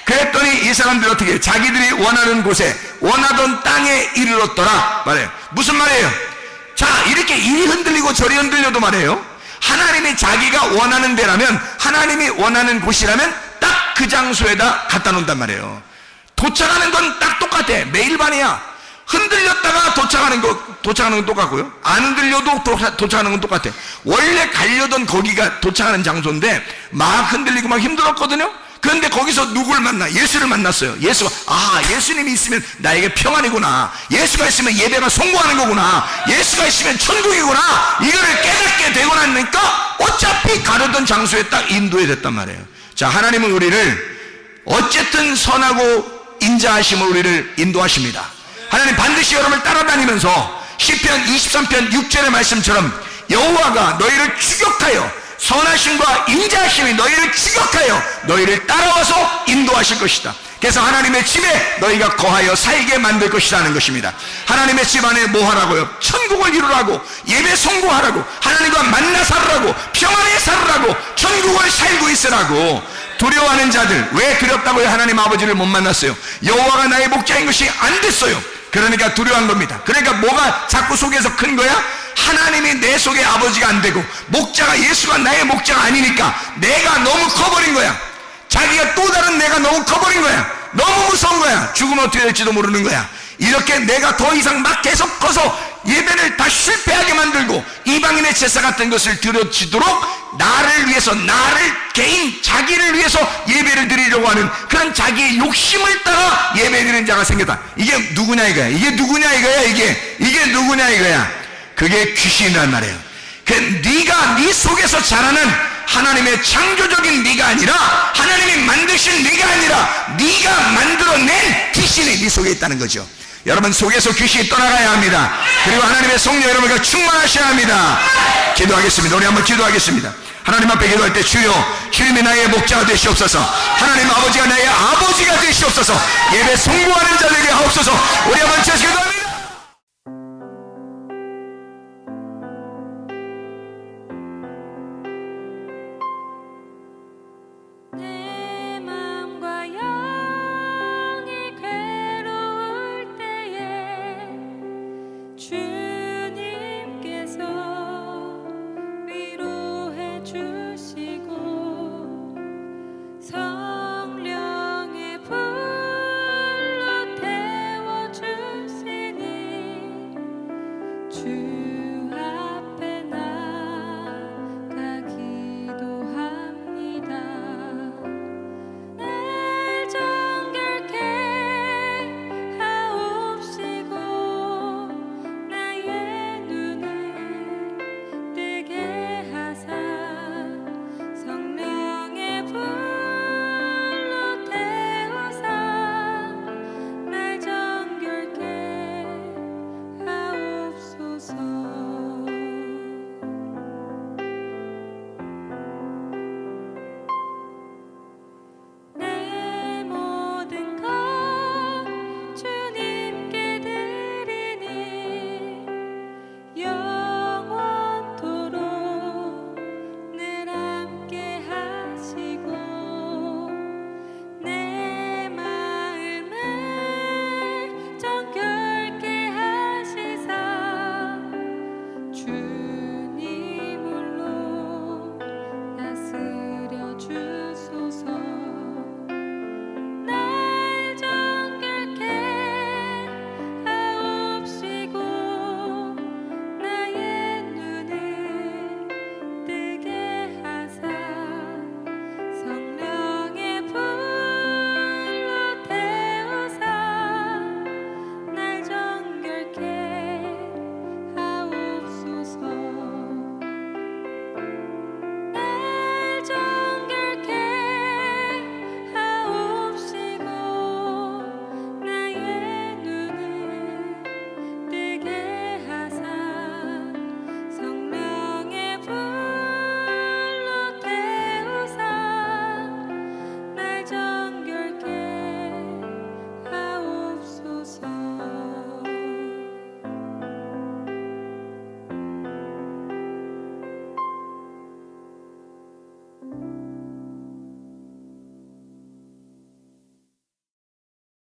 그랬더니 이 사람들이 어떻게 해요? 자기들이 원하는 곳에, 원하던 땅에 이르렀더라 말해요. 무슨 말이에요? 자, 이렇게 이리 흔들리고 저리 흔들려도 말이에요, 하나님이 자기가 원하는 데라면, 하나님이 원하는 곳이라면 딱 그 장소에다 갖다 놓는단 말이에요. 도착하는 건 딱 똑같아. 매일 반이야. 흔들렸다가 도착하는 건 똑같고요, 안 흔들려도 도착하는 건 똑같아. 원래 가려던 거기가 도착하는 장소인데 막 흔들리고 막 힘들었거든요. 그런데 거기서 누굴 만나? 예수를 만났어요. 예수가, 예수님이 있으면 나에게 평안이구나. 예수가 있으면 예배가 성공하는 거구나. 예수가 있으면 천국이구나. 이거를 깨닫게 되고 나니까 어차피 가려던 장소에 딱 인도해 됐단 말이에요. 자, 하나님은 우리를 어쨌든 선하고 인자하심으로 우리를 인도하십니다. 하나님 반드시 여러분을 따라다니면서 시편 23편 6절의 말씀처럼 여호와가 너희를 추격하여, 선하심과 인자하심이 너희를 추격하여 너희를 따라와서 인도하실 것이다. 그래서 하나님의 집에 너희가 거하여 살게 만들 것이라는 것입니다. 하나님의 집 안에 뭐 하라고요? 천국을 이루라고, 예배 성공하라고, 하나님과 만나 살으라고, 평안에 살으라고, 천국을 살고 있으라고. 두려워하는 자들, 왜 두렵다고요? 하나님 아버지를 못 만났어요. 여호와가 나의 목자인 것이 안 됐어요. 그러니까 두려워한 겁니다. 그러니까 뭐가 자꾸 속에서 큰 거야? 하나님이 내 속에 아버지가 안 되고 목자가 예수가 나의 목자가 아니니까 내가 너무 커버린 거야. 자기가 또 다른 내가 너무 커버린 거야. 너무 무서운 거야. 죽으면 어떻게 될지도 모르는 거야. 이렇게 내가 더 이상 막 계속 커서 예배를 다 실패하게 만들고 이방인의 제사 같은 것을 드려지도록 나를 위해서, 나를 개인 자기를 위해서 예배를 드리려고 하는 그런 자기의 욕심을 따라 예배 드리는 자가 생겼다. 이게 누구냐 이거야. 이게 누구냐 이거야. 이게 누구냐 이거야. 그게 귀신이란 말이에요. 그 네가 네 속에서 자라는 하나님의 창조적인 네가 아니라, 하나님이 만드신 네가 아니라 네가 만들어낸 귀신이 네 속에 있다는 거죠. 여러분 속에서 귀신이 떠나가야 합니다. 그리고 하나님의 성령 여러분과 충만하셔야 합니다. 기도하겠습니다. 우리 한번 기도하겠습니다. 하나님 앞에 기도할 때 주여, 주님이 나의 목자가 되시옵소서. 하나님 아버지가 나의 아버지가 되시옵소서. 예배 성공하는 자들에게 하옵소서. 우리 한번 같이 기도합니다. 주